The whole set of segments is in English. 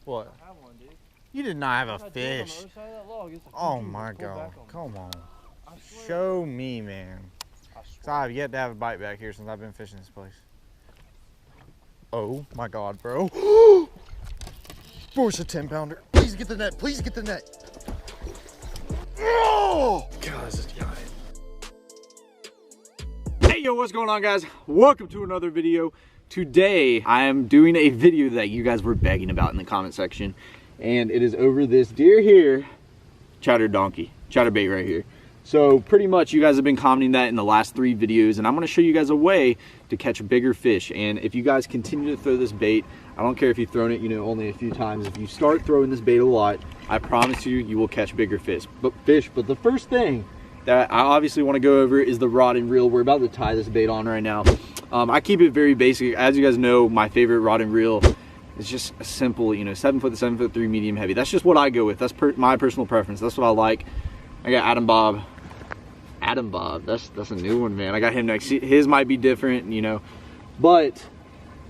What? I have one, dude. You did not have a I did on fish. the other side of that log. It's like, Oh dude, my just pull God. back on me. Come on. I swear. Show me, man. I So swear. I've yet to have a bite back here since I've been fishing this place. Oh my God, bro. Bro, it's a 10-pounder. Please get the net. Please get the net. Oh! God, this is giant. Hey, yo, what's going on, guys? Welcome to another video. Today, I am doing a video that you guys were begging about in the comment section. And it is over this deer here, chatterbait right here. So pretty much you guys have been commenting that in the last 3 videos, and I'm gonna show you guys a way to catch bigger fish. And if you guys continue to throw this bait, I don't care if you've thrown it, you know, only a few times. If you start throwing this bait a lot, I promise you, you will catch bigger fish. But the first thing that I obviously want to go over is the rod and reel. We're about to tie this bait on right now. I keep it very basic. As you guys know, my favorite rod and reel is just a simple, you know, 7 foot to 7'3" medium heavy. That's just what I go with. That's my personal preference. That's what I like. I got Adam Bob, that's a new one, man. I got him next. His might be different, you know, but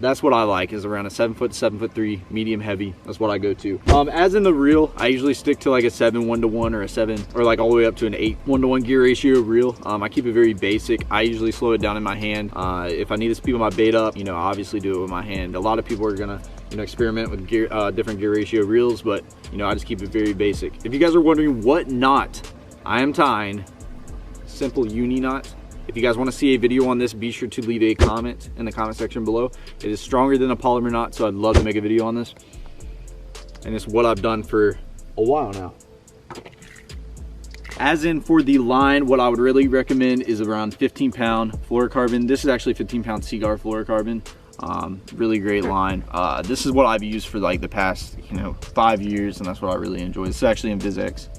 that's what I like, is around a 7 foot to 7'3" medium heavy. That's what I go to. As in the reel, I usually stick to like a 7 1-to-1 or a 7, or like all the way up to an 8 1-to-1 gear ratio reel. I keep it very basic. I usually slow it down in my hand. If I need to speed my bait up, you know, I obviously do it with my hand. A lot of people are gonna, you know, experiment with gear, different gear ratio reels, but you know, I just keep it very basic. If you guys are wondering what knot I am tying, simple uni knot. If you guys want to see a video on this, be sure to leave a comment in the comment section below. It is stronger than a polymer knot, so I'd love to make a video on this. And it's what I've done for a while now. As in for the line, what I would really recommend is around 15-pound fluorocarbon. This is actually 15-pound Seaguar fluorocarbon. Really great line. This is what I've used for like the past, you know, 5 years, and that's what I really enjoy. This is actually in VizX.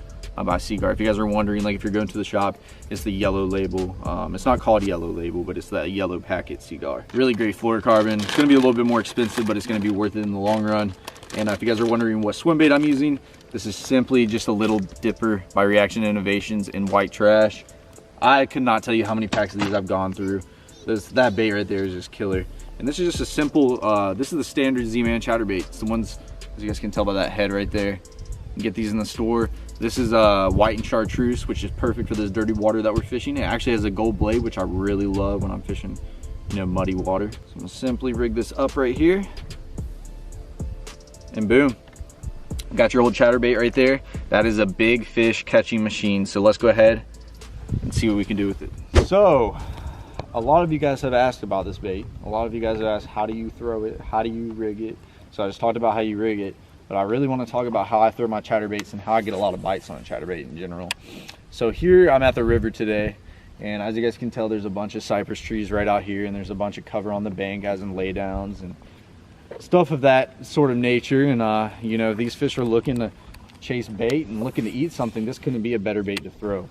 By Seaguar. If you guys are wondering, like if you're going to the shop, it's the yellow label. It's not called yellow label, but it's that yellow packet Seaguar. Really great fluorocarbon. It's going to be a little bit more expensive, but it's going to be worth it in the long run. And if you guys are wondering what swim bait I'm using, this is simply just a little dipper by Reaction Innovations in white trash. I could not tell you how many packs of these I've gone through. That bait right there is just killer. And this is just a simple, this is the standard Z-Man chatterbait. It's the ones, as you guys can tell by that head right there. You can get these in the store. This is white and chartreuse, which is perfect for this dirty water that we're fishing. It actually has a gold blade, which I really love when I'm fishing, you know, muddy water. So I'm gonna simply rig this up right here, and boom, got your old chatterbait right there. That is a big fish catching machine. So let's go ahead and see what we can do with it. So a lot of you guys have asked about this bait. A lot of you guys have asked, how do you throw it? How do you rig it? So I just talked about how you rig it. But I really want to talk about how I throw my chatterbaits and how I get a lot of bites on a chatterbait in general. So here I'm at the river today, and as you guys can tell, there's a bunch of cypress trees right out here, and there's a bunch of cover on the bank, as in laydowns and stuff of that sort of nature. And you know, these fish are looking to chase bait and looking to eat something. This couldn't be a better bait to throw,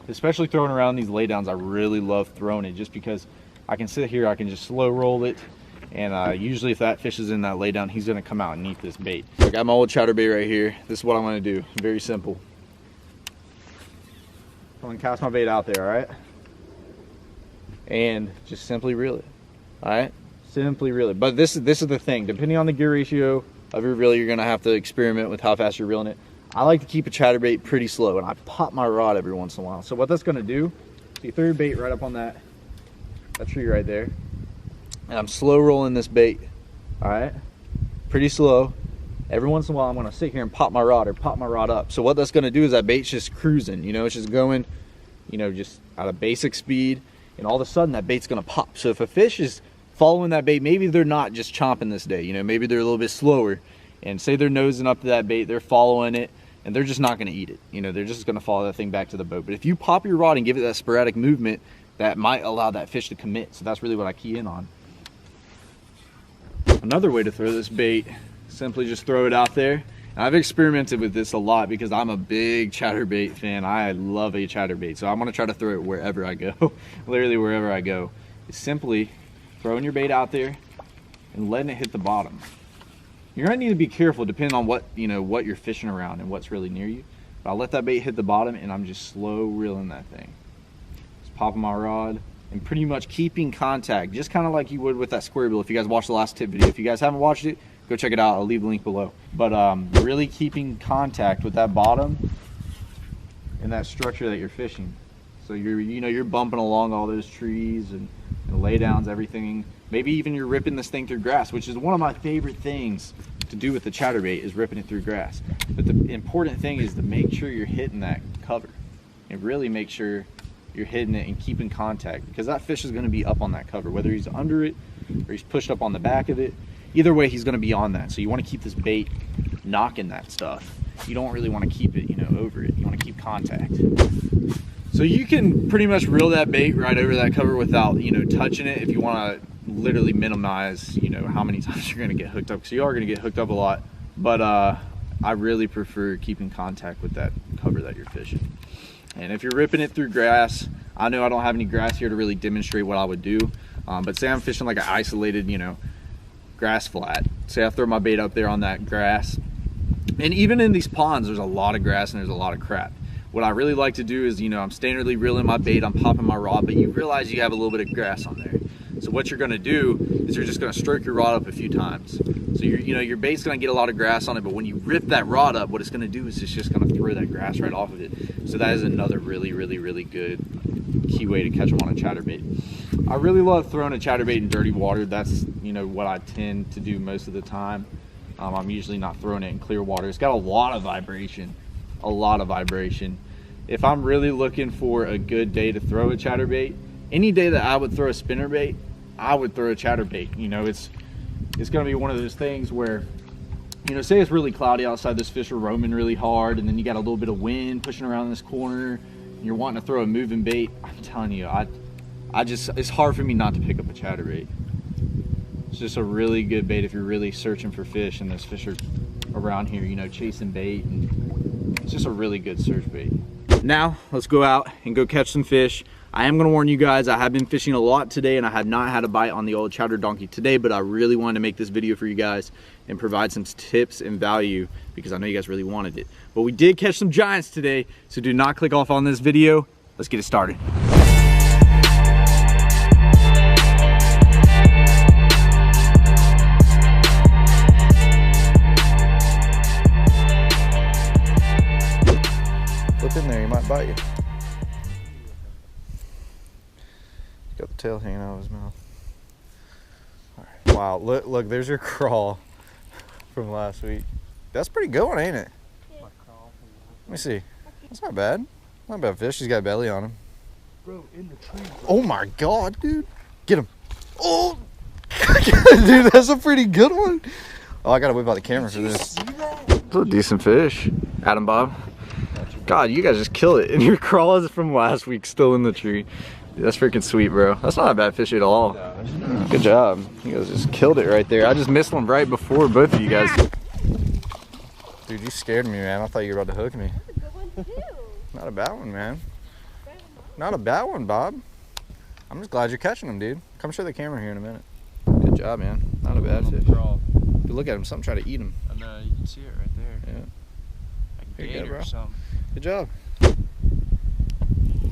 especially throwing around these laydowns. I really love throwing it just because I can sit here, I can just slow roll it. And usually if that fish is in that laydown, he's gonna come out and eat this bait. So I got my old chatterbait right here. This is what I'm gonna do, very simple. I'm gonna cast my bait out there, all right? And just simply reel it, all right? Simply reel it. But this is the thing, depending on the gear ratio of your reel, you're gonna have to experiment with how fast you're reeling it. I like to keep a chatterbait pretty slow, and I pop my rod every once in a while. So what that's gonna do, you throw your bait right up on that tree right there. And I'm slow rolling this bait, all right? Pretty slow. Every once in a while, I'm gonna sit here and pop my rod or pop my rod up. So what that's gonna do is that bait's just cruising, you know, it's just going, you know, just at a basic speed, and all of a sudden that bait's gonna pop. So if a fish is following that bait, maybe they're not just chomping this day, you know, maybe they're a little bit slower, and say they're nosing up to that bait, they're following it, and they're just not gonna eat it. You know, they're just gonna follow that thing back to the boat. But if you pop your rod and give it that sporadic movement, that might allow that fish to commit. So that's really what I key in on. Another way to throw this bait, simply just throw it out there. And I've experimented with this a lot because I'm a big chatterbait fan. I love a chatterbait. So I'm gonna try to throw it wherever I go, literally wherever I go. It's simply throwing your bait out there and letting it hit the bottom. You're gonna need to be careful depending on what, you know, what you're fishing around and what's really near you. But I'll let that bait hit the bottom and I'm just slow reeling that thing. Just popping my rod and pretty much keeping contact, just kind of like you would with that square bill. If you guys watched the last tip video, if you guys haven't watched it, go check it out. I'll leave the link below. But really keeping contact with that bottom and that structure that you're fishing. So you're bumping along all those trees and lay downs, everything. Maybe even you're ripping this thing through grass, which is one of my favorite things to do with the chatterbait, is ripping it through grass. But the important thing is to make sure you're hitting that cover and really make sure you're hitting it and keeping contact, because that fish is going to be up on that cover, whether he's under it or he's pushed up on the back of it. Either way, he's going to be on that. So you want to keep this bait knocking that stuff. You don't really want to keep it, over it. You want to keep contact. So you can pretty much reel that bait right over that cover without, touching it, if you want to literally minimize, how many times you're going to get hooked up, because you are going to get hooked up a lot. But I really prefer keeping contact with that cover that you're fishing. And if you're ripping it through grass, I know I don't have any grass here to really demonstrate what I would do, but say I'm fishing like an isolated, grass flat. Say I throw my bait up there on that grass, and even in these ponds there's a lot of grass and there's a lot of crap. What I really like to do is, I'm standardly reeling my bait, I'm popping my rod, but you realize you have a little bit of grass on there. So what you're gonna do is you're just gonna stroke your rod up a few times. So your bait's gonna get a lot of grass on it, but when you rip that rod up, what it's gonna do is it's just gonna throw that grass right off of it. So that is another really, really, really good key way to catch them on a chatterbait. I really love throwing a chatterbait in dirty water. That's, what I tend to do most of the time. I'm usually not throwing it in clear water. It's got a lot of vibration, a lot of vibration. If I'm really looking for a good day to throw a chatterbait, any day that I would throw a spinnerbait, I would throw a chatterbait. It's going to be one of those things where, say it's really cloudy outside, this fish are roaming really hard, and then you got a little bit of wind pushing around this corner, and you're wanting to throw a moving bait. I'm telling you, it's hard for me not to pick up a chatterbait. It's just a really good bait if you're really searching for fish, and those fish are around here, chasing bait, and it's just a really good search bait. Now, let's go out and go catch some fish. I am going to warn you guys, I have been fishing a lot today and I have not had a bite on the old chatter donkey today, but I really wanted to make this video for you guys and provide some tips and value because I know you guys really wanted it. But we did catch some giants today, so do not click off on this video. Let's get it started. Flip in there, he might bite you. Got the tail hanging out of his mouth. All right. Wow, look, there's your crawl from last week. That's pretty good one, ain't it? Yeah. Let me see. That's not bad. Not a bad fish. He's got belly on him. Bro, in the tree. Bro. Oh my God, dude. Get him. Oh, dude, that's a pretty good one. Oh, I gotta whip out the camera for this. That's a decent fish. Adam Bob. God, you guys just kill it. And your crawl is from last week still in the tree. Dude, that's freaking sweet, bro. That's not a bad fish at all. Good job. You guys just killed it right there. I just missed one right before both of you guys. Dude, you scared me, man. I thought you were about to hook me. That's a good one too. Not a bad one, man. Not a bad one, Bob. I'm just glad you're catching them, dude. Come show the camera here in a minute. Good job, man. Not a bad fish. Dude, look at him. Something trying to eat him. I know, you can see it right there. Yeah. Like a Here you go, gator bro. or something. Good job.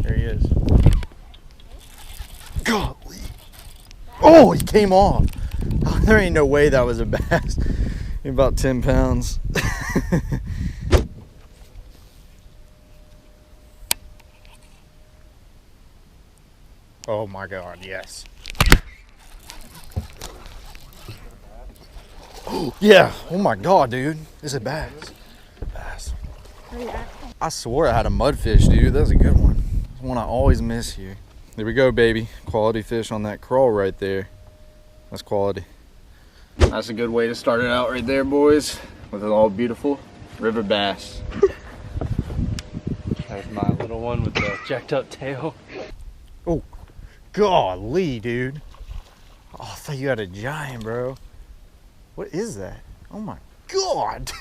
There he is. Golly. Oh, he came off. Oh, there ain't no way that was a bass. He's about 10 pounds. Oh my God, yes. Oh, yeah. Oh my God, dude. This is a bass. Bass. I swore I had a mudfish, dude. That was a good one. It's one I always miss here. There we go, baby. Quality fish on that crawl right there. That's quality. That's a good way to start it out right there, boys. With an all beautiful river bass. There's my little one with the jacked up tail. Oh, golly, dude. Oh, I thought you had a giant, bro. What is that? Oh my God.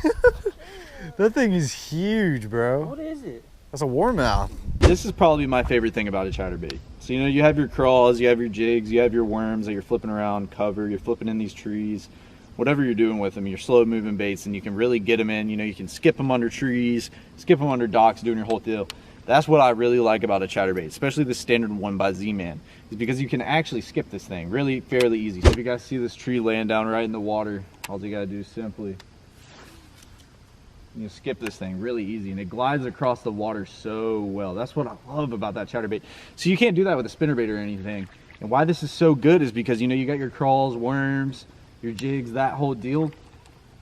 That thing is huge, bro. What is it? That's a warmouth. This is probably my favorite thing about a chatterbait. So, you have your crawls, you have your jigs, you have your worms that you're flipping around cover, you're flipping in these trees, whatever you're doing with them, you're slow moving baits, and you can really get them in. You can skip them under trees, skip them under docks, doing your whole deal. That's what I really like about a chatterbait, especially the standard one by Z-Man, is because you can actually skip this thing really fairly easy. So if you guys see this tree laying down right in the water, all you gotta do is simply skip this thing really easy, and it glides across the water so well. That's what I love about that chatterbait. So you can't do that with a spinnerbait or anything. And why this is so good is because you got your crawls, worms, your jigs, that whole deal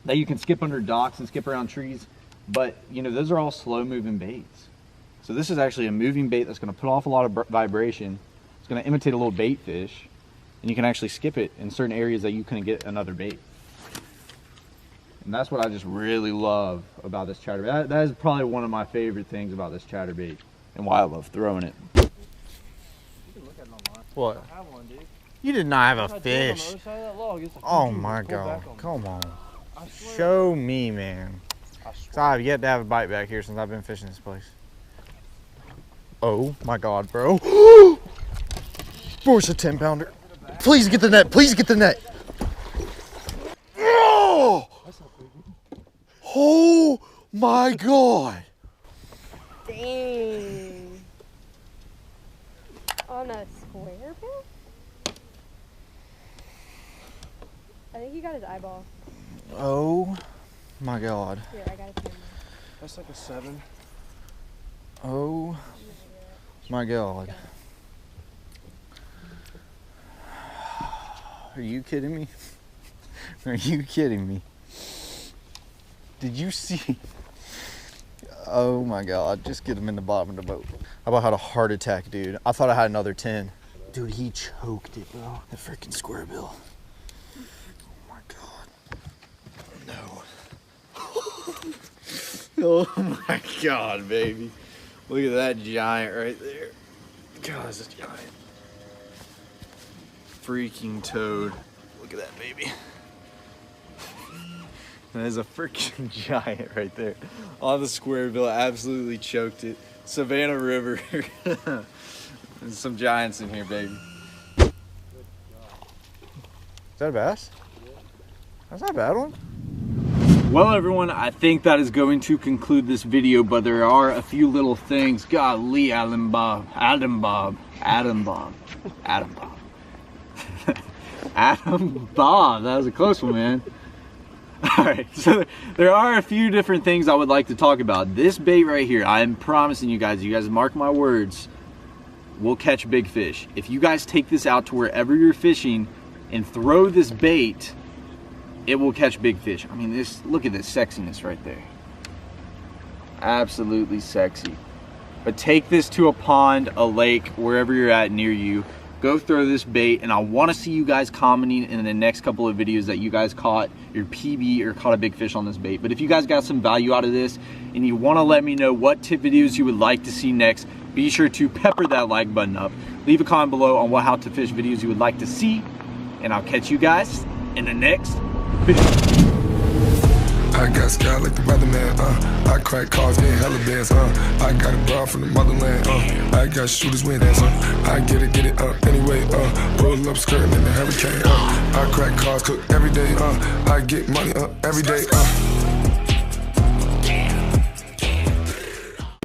that you can skip under docks and skip around trees. But those are all slow moving baits. So this is actually a moving bait that's going to put off a lot of vibration. It's going to imitate a little bait fish, and you can actually skip it in certain areas that you couldn't get another bait. And that's what I just really love about this chatterbait. That is probably one of my favorite things about this chatterbait, and why I love throwing it. You can look at it online. What? I have one, dude. You did not have a fish. Oh my god, come on. Show me, man. I've yet to have a bite back here since I've been fishing this place. Oh my god, bro. Bro, it's a 10-pounder. Please get the net. Please get the net. Oh! Oh my god. Dang. On a square bill? I think he got his eyeball. Oh my god. Here, I got his camera. That's like a 7. Oh my god. Are you kidding me? Are you kidding me? Did you see? Oh my god, just get him in the bottom of the boat. I about had a heart attack, dude. I thought I had another 10. Dude, he choked it, bro. The freaking square bill. Oh my god. No. Oh my god, baby. Look at that giant right there. God, it's a giant. Freaking toad. Look at that baby. That is a freaking giant right there. On the square bill, absolutely choked it. Savannah River. There's some giants in here, baby. Is that a bass? That's not a bad one. Well, everyone, I think that is going to conclude this video, but there are a few little things. Golly, Adam Bob. Adam Bob. That was a close one, man. Alright, so there are a few different things I would like to talk about. This bait right here, I am promising you guys mark my words, will catch big fish. If you guys take this out to wherever you're fishing and throw this bait, it will catch big fish. I mean, look at this sexiness right there. Absolutely sexy. But take this to a pond, a lake, wherever you're at near you. Go throw this bait, and I want to see you guys commenting in the next couple of videos that you guys caught your PB or caught a big fish on this bait. But if you guys got some value out of this and you want to let me know what tip videos you would like to see next, be sure to pepper that like button up. Leave a comment below on what how to fish videos you would like to see, and I'll catch you guys in the next video. I got sky like the weatherman, I crack cars, getting hella bands, I got a bra from the motherland, I got shooters with hands, I get it, anyway, pull up skirting in the hurricane, I crack cars, cook every day, I get money, every day,